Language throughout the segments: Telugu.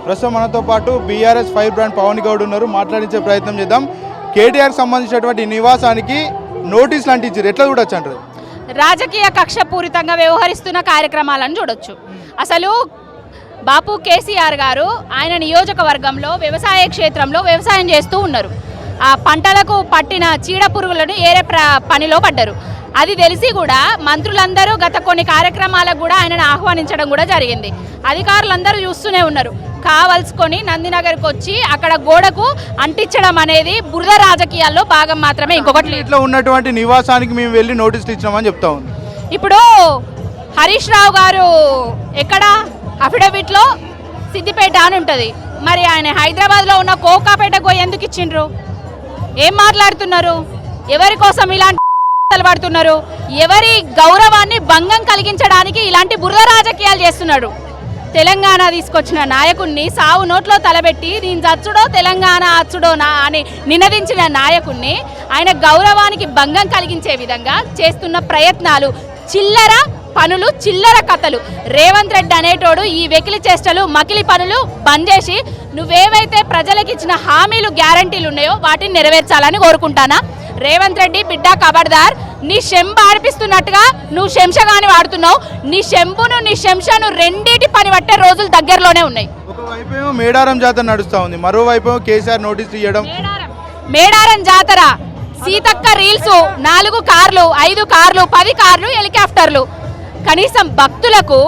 ప్రస్తుతం మనతో పాటు బీఆర్ఎస్ ఫైర్ బ్రాండ్ పవన్ గౌడ్ ఉన్నారు. మాట్లాడించే ప్రయత్నం చేద్దాం. కేటీఆర్ సంబంధించినటువంటి నివాసానికి నోటీసులు అంటించారు, ఎట్లా చూడొచ్చు అంటారు? రాజకీయ కక్షపూరితంగా వ్యవహరిస్తున్న కార్యక్రమాలను చూడొచ్చు. అసలు బాపు కేసీఆర్ గారు ఆయన నియోజకవర్గంలో వ్యవసాయ క్షేత్రంలో వ్యవసాయం చేస్తూ ఉన్నారు. ఆ పంటలకు పట్టిన చీడ పురుగులను ఏరే పనిలో పడ్డారు. అది తెలిసి కూడా మంత్రులందరూ గత కొన్ని కార్యక్రమాలకు కూడా ఆయనను ఆహ్వానించడం కూడా జరిగింది. అధికారులందరూ చూస్తూనే ఉన్నారు. కావలసుకొని నందినగర్కి వచ్చి అక్కడ గోడకు అంటించడం అనేది బురద రాజకీయాల్లో భాగం మాత్రమే, ఇంకొకటి లేదు. ఇట్లా ఉన్నటువంటి నివాసానికి మేము వెళ్ళి నోటీసులు ఇచ్చినామని చెప్తా ఉంది. ఇప్పుడు హరీష్ రావు గారు ఎక్కడ అఫిడవిట్లో సిద్దిపేట అని ఉంటుంది, మరి ఆయన హైదరాబాద్లో ఉన్న కోకాపేటకు ఎందుకు ఇచ్చిండ్రు? ఏం మాట్లాడుతున్నారు? ఎవరి కోసం ఇలాంటి పడుతున్నారు? ఎవరి గౌరవాన్ని భంగం కలిగించడానికి ఇలాంటి బురద రాజకీయాలు చేస్తున్నాడు? తెలంగాణ తీసుకొచ్చిన నాయకుడిని సావు నోట్లో తలబెట్టి నేను చచ్చుడో తెలంగాణ అచ్చుడో అని నినదించిన నాయకుడిని ఆయన గౌరవానికి భంగం కలిగించే విధంగా చేస్తున్న ప్రయత్నాలు, చిల్లర పనులు, చిల్లర కథలు. రేవంత్ రెడ్డి అనేటోడు ఈ వెకిలి చేష్టలు, మకిలి పనులు బంద్ చేసి నువ్వేవైతే ప్రజలకు ఇచ్చిన హామీలు, గ్యారంటీలు ఉన్నాయో వాటిని నెరవేర్చాలని కోరుకుంటానా. రేవంత్ రెడ్డి బిడ్డ ఖబర్దార్, నీ శంబ ఆడిపిస్తున్నట్టుగా నువ్వు శంషగాని వాడుతున్నావు. నీ శంభును నీ శంషను రెండింటి పని పట్టే రోజులు దగ్గరలోనే ఉన్నాయి. ఒకవైపు ఏమో మేడారం జాతర నడుస్తూ ఉంది, మరోవైపు కేసీఆర్ నోటీసులు ఇవ్వడం. మేడారం జాతర, సీతక్క రీల్స్, 4 కార్లు, 5 కార్లు, 10 కార్లు, హెలికాప్టర్లు. కనీసం భక్తులకు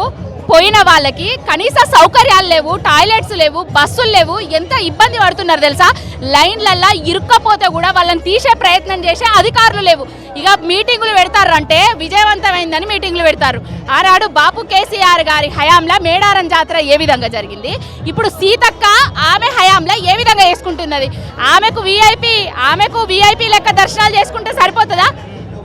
పోయిన వాళ్ళకి కనీస సౌకర్యాలు లేవు, టాయిలెట్స్ లేవు, బస్సులు లేవు. ఎంత ఇబ్బంది పడుతున్నారు తెలుసా? లైన్లల్లా ఇరుక్కపోతే కూడా వాళ్ళని తీసే ప్రయత్నం చేసే అధికారులు లేవు. ఇక మీటింగులు పెడతారు అంటే విజయవంతమైందని మీటింగులు పెడతారు. ఆనాడు బాపు కేసీఆర్ గారి హయాంలో మేడారం జాతర ఏ విధంగా జరిగింది, ఇప్పుడు సీతక్క ఆమె హయాంలో ఏ విధంగా చేసుకుంటున్నది? ఆమెకు వీఐపీ లెక్క దర్శనాలు చేసుకుంటే సరిపోతుందా?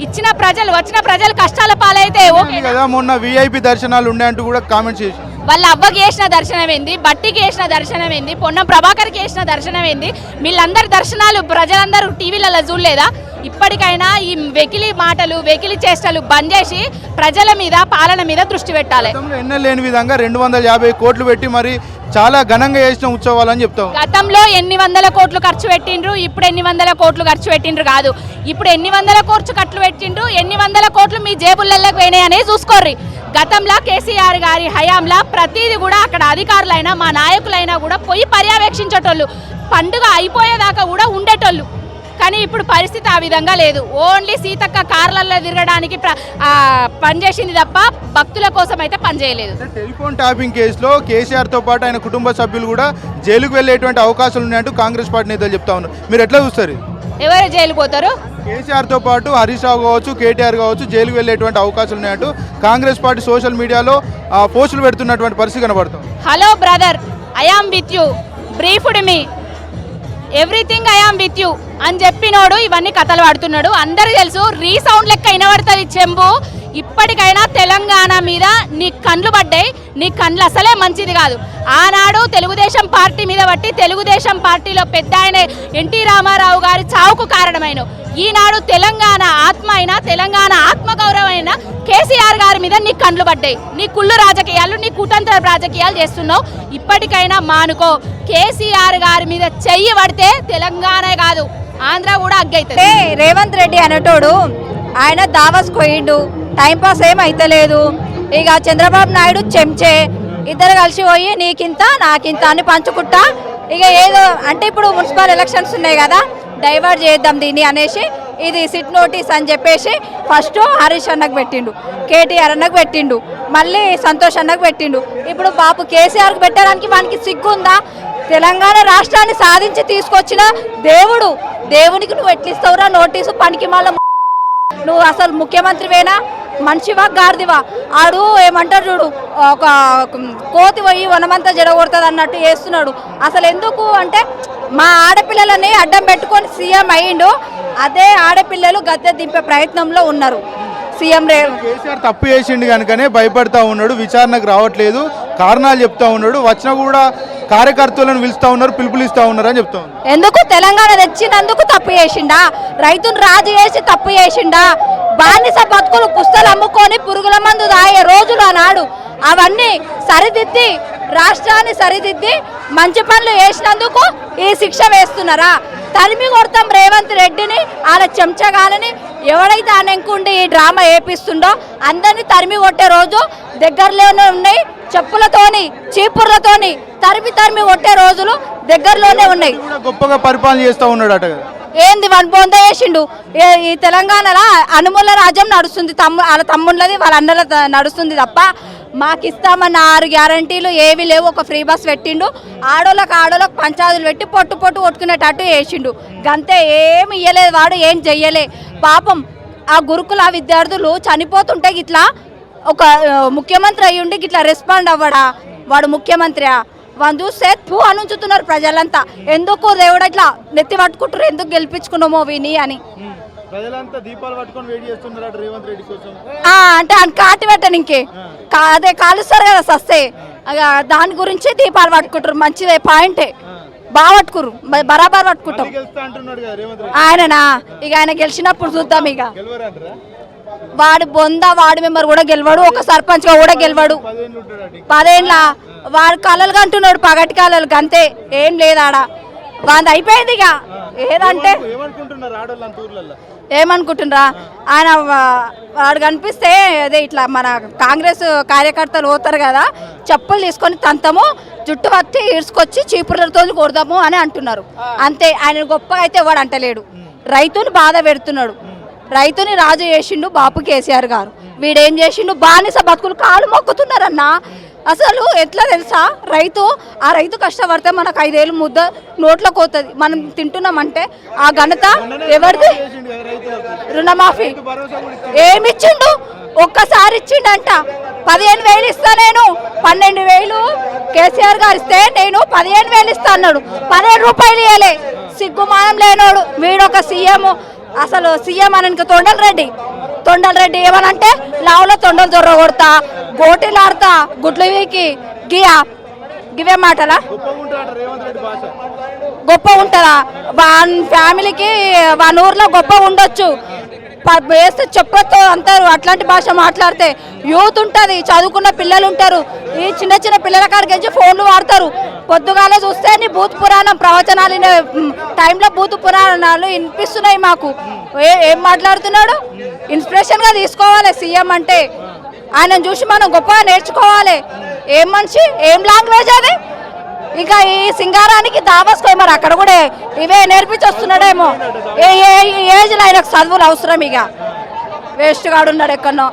ఇచ్చిన ప్రజలు, వచ్చిన ప్రజలు కష్టాల పాలైతే కదా. మొన్న వీఐపీ దర్శనాలు ఉన్నాయంటూ కూడా కామెంట్ చేసి వాళ్ళ అవ్వకి వేసిన దర్శనం ఏంది, బట్టికి వేసిన దర్శనం ఏంది, పొన్నం ప్రభాకర్కి వేసిన దర్శనం ఏంది? వీళ్ళందరి దర్శనాలు ప్రజలందరూ టీవీలలో చూడలేదా? ఇప్పటికైనా ఈ వెకిలి మాటలు, వెకిలి చేష్టలు బంద్ చేసి ప్రజల మీద, పాలన మీద దృష్టి పెట్టాలి. ఎన్నలేని విధంగా 250 కోట్లు పెట్టి మరి చాలా ఘనంగా చేసిన ఉత్సవాలు అని చెప్తాం. గతంలో ఎన్ని వందల కోట్లు ఖర్చు పెట్టిండ్రు, ఇప్పుడు ఎన్ని వందల కోట్లు ఖర్చు పెట్టిండ్రు కాదు, ఇప్పుడు ఎన్ని వందల కోట్లు ఖర్చు పెట్టిండ్రు, ఎన్ని వందల కోట్లు మీ జేబుల్లోకి పోయినాయి అనేది చూసుకోర్రి. గతంలో కేసీఆర్ గారి హయాంలో ప్రతిదీ కూడా అక్కడ అధికారులైనా మా నాయకులైనా కూడా పోయి పర్యవేక్షించేటోళ్ళు, పండుగ అయిపోయేదాకా కూడా ఉండేటోళ్ళు. కానీ ఇప్పుడు పరిస్థితి ఆ విధంగా లేదు. ఓన్లీ సీతక్క కార్లలో తిరగడానికి పనిచేసింది తప్ప భక్తుల కోసం అయితే పనిచేయలేదు. టెలిఫోన్ ట్యాపింగ్ కేసులో కేసీఆర్తో పాటు ఆయన కుటుంబ సభ్యులు కూడా జైలుకు వెళ్ళేటువంటి అవకాశాలు ఉన్నాయంటూ కాంగ్రెస్ పార్టీ నేతలు చెప్తా ఉన్నారు. మీరు ఎట్లా చూస్తారు? ఎవరు జైలు పోతారు? కేసీఆర్తో పాటు హరీష్ రావు కావచ్చు, కేటీఆర్ కావచ్చు జైలుకు వెళ్ళేటువంటి అవకాశాలు ఉన్నాయంటూ కాంగ్రెస్ పార్టీ సోషల్ మీడియాలో పోస్టులు పెడుతున్నటువంటి పరిస్థితి కనబడుతుంది. Hello brother, I am with you, briefed me everything, I am with you అని చెప్పినోడు ఇవన్నీ కథలు పడుతున్నాడు. అందరికీ తెలుసు. రీసౌండ్ లెక్క వినబడుతుంది చెంబు. ఇప్పటికైనా తెలంగాణ మీద నీ కండ్లు పడ్డాయి, నీ కండ్లు అసలే మంచిది కాదు. ఆనాడు తెలుగుదేశం పార్టీ మీద బట్టి తెలుగుదేశం పార్టీలో పెద్ద ఆయన ఎన్టీ రామారావు గారి చావుకు కారణమైన ఈనాడు తెలంగాణ ఆత్మ అయినా, తెలంగాణ ఆత్మగౌరవం అయినా కేసీఆర్ గారి మీద నీ కండ్లు పడ్డాయి. నీ కుళ్ళు రాజకీయాలు, నీ కుతంత్ర రాజకీయాలు చేస్తున్నావు. ఇప్పటికైనా మానుకో. కేసీఆర్ గారి మీద చెయ్యి పడితే తెలంగాణ కాదు ఆంధ్ర కూడా అగ్గైతుంది. రేవంత్ రెడ్డి అనేటోడు ఆయన దావాస్ పోయిండు, టైంపాస్ ఏమైతలేదు. ఇక చంద్రబాబు నాయుడు చెంచే, ఇద్దరు కలిసి పోయి నీకింత నాకింత అని పంచుకుంటా. ఇక ఏదో అంటే ఇప్పుడు మున్సిపల్ ఎలక్షన్స్ ఉన్నాయి కదా, డైవర్ట్ చేద్దాం దీన్ని అనేసి ఇది సిట్ నోటీస్ అని చెప్పేసి ఫస్ట్ హరీష్ అన్నకు పెట్టిండు, కేటీఆర్ అన్నకు పెట్టిండు, మళ్ళీ సంతోష్ అన్నకు పెట్టిండు. ఇప్పుడు బాపు కేసీఆర్కి పెట్టడానికి వానికి సిగ్గుందా? తెలంగాణ రాష్ట్రాన్ని సాధించి తీసుకొచ్చిన దేవుడు, దేవునికి నువ్వు ఎట్లిస్తావురా నోటీసు? పనికి మళ్ళీ నువ్వు అసలు ముఖ్యమంత్రివేనా? మనిషివా గాడిదివా? ఆడు ఏమంటారు చూడు, ఒక కోతి పోయి వనమంతా జడగొడుతుంది అన్నట్టు చేస్తున్నాడు. అసలు ఎందుకు అంటే మా ఆడపిల్లలని అడ్డం పెట్టుకొని సీఎం అయ్యిండు, అదే ఆడపిల్లలు గద్దె దింపే ప్రయత్నంలో ఉన్నారు. సీఎం కేసీఆర్ తప్పు చేసిండు కనుకనే భయపడతా ఉన్నాడు, విచారణకు రావట్లేదు, కారణాలు చెప్తా ఉన్నాడు. వచ్చినా కూడా కార్యకర్తలను పిలుస్తా ఉన్నారు, పిలుపులు ఇస్తా ఉన్నారు అని చెప్తా ఉన్నారు. ఎందుకు తెలంగాణ తెచ్చినందుకు తప్పు చేసిండా? రైతును రాజు చేసి తప్పు చేసిండా? బానిస బతుకులు పుస్తలు అమ్ముకొని పురుగుల మందు తాగే రోజులు అన్నాడు. అవన్నీ సరిదిద్ది రాష్ట్రాన్ని సరిదిద్ది మంచి పనులు చేసినందుకు ఈ శిక్ష వేస్తున్నారా? తరిమి కొడతాం రేవంత్ రెడ్డిని, వాళ్ళ చెంచగాలని ఎవడైతే అనెంకుండి ఈ డ్రామా వేపిస్తుండో అందరినీ తరిమి కొట్టే రోజు దగ్గరలోనే ఉన్నాయి. చెప్పులతోని చీపుర్లతోని తరిమి కొట్టే రోజులు దగ్గరలోనే ఉన్నాయి. గొప్పగా పరిపాలన చేస్తూ ఉన్నాడు అట కదా. ఏంది వన్ బొంద వేసిండు. ఈ తెలంగాణలో అనుమూల రాజ్యం నడుస్తుంది, వాళ్ళ తమ్ముళ్ళది వాళ్ళ అన్నల నడుస్తుంది తప్ప మాకు ఇస్తామన్న 6 గ్యారంటీలు ఏవి లేవు. ఒక ఫ్రీ బస్ పెట్టిండు, ఆడోళ్ళకు పంచాయతీలు పెట్టి పొట్టు కొట్టుకునేటట్టు వేసిండు. గంతే, ఏమి ఇయ్యలేదు వాడు, ఏం చెయ్యలే. పాపం ఆ గురుకుల విద్యార్థులు చనిపోతుంటే ఇట్లా ఒక ముఖ్యమంత్రి అయ్యుండి ఇట్లా రెస్పాండ్ అవ్వడా? వాడు ముఖ్యమంత్రి వాళ్ళు చూస్తే పూ అనుంచుతున్నారు ప్రజలంతా. ఎందుకు దేవుడు ఇట్లా నెత్తి పట్టుకుంటారు, ఎందుకు గెలిపించుకున్నామో విని అని. ప్రజలంతా దీపాలు పట్టుకొని వెయిట్ చేస్తున్నారు రేవంత్ రెడ్డి కోసం. అంటే ఆయన కాటి పెట్టను ఇంకే అదే కాలుస్తారు కదా సస్తే, దాని గురించి దీపాలు పట్టుకుంటారు. మంచిదే, పాయింటే, బాగా పట్టుకురు, బరాబర్ పట్టుకుంటాం. ఆయననా ఇక ఆయన గెలిచినప్పుడు చూద్దాం. ఇక వాడు వార్డు మెంబర్ కూడా గెలవాడు, ఒక సర్పంచ్ గా కూడా గెలవాడు. 10 ఏళ్ళ వాడు కళలు అంటున్నాడు, పగటి కళలు అంతే, ఏం లేదాడ. వాది అయిపోయింది. ఇక ఏదంటే ఏమనుకుంటున్నారా? ఆయన వాడు కనిపిస్తే అదే ఇట్లా మన కాంగ్రెస్ కార్యకర్తలు పోతారు కదా, చెప్పులు తీసుకొని తంతము, జుట్టు పట్టి ఈడ్చుకొచ్చి చీపుర్లతో కొడదాము అని అంటున్నారు. అంతే, ఆయన గొప్పగా అయితే వాడు అంటలేడు. రైతుని బాధ పెడుతున్నాడు. రైతుని రాజు చేసిండు బాపు కేసీఆర్ గారు. వీడేం చేసిండు? బానిస బతుకులు కాలు మొక్కుతున్నారన్నా. అసలు ఎట్లా తెలుసా? ఆ రైతు కష్టపడితే మనకు 5 ఏళ్ళు ముద్ద నోట్లోకి పోతుంది. మనం తింటున్నామంటే ఆ ఘనత ఎవరిది? రుణమాఫీ ఏమిచ్చిండు? ఒక్కసారి ఇచ్చిండంట. 15,000 ఇస్తా నేను, 12,000 కేసీఆర్ గారు ఇస్తే నేను 15,000 ఇస్తా అన్నాడు. 17 రూపాయలు ఇవ్వలే. సిగ్గుమానం లేనోడు వీడొక సీఎం. అసలు సీఎం అని తొండల రెడ్డి ఏమనంటే లావులో తొండలు దొర్ర కొడతా, గోటీలు ఆడతా, గుడ్లు వీకి గివే మాటలా? గొప్ప ఉంటుందా? వాన్ ఫ్యామిలీకి వాన్ ఊర్లో గొప్ప ఉండొచ్చు, వేస్తే చెప్పొచ్చు అంటారు. అట్లాంటి భాష మాట్లాడితే యూత్ ఉంటుంది, చదువుకున్న పిల్లలు ఉంటారు. ఈ చిన్న పిల్లల కాడికి ఫోన్లు వాడతారు. పొద్దుగాలే చూస్తే నీ భూత పురాణం ప్రవచనాలు టైంలో భూత పురాణాలు వినిపిస్తున్నాయి మాకు. ఏం మాట్లాడుతున్నాడు? ఇన్స్పిరేషన్గా తీసుకోవాలి సీఎం అంటే. ఆయన చూసి మనం గొప్పగా నేర్చుకోవాలి. ఏం మనిషి, ఏం లాంగ్వేజ్ అది? ఇంకా ఈ సింగారానికి దావాసుకో మరి అక్కడ కూడా ఇవే నేర్పించి వస్తున్నాడేమో. ఏ ఏజ్లో ఆయనకు చదువులు అవసరం. ఇక వేస్ట్ గాడు ఉన్నాడు ఎక్కడో.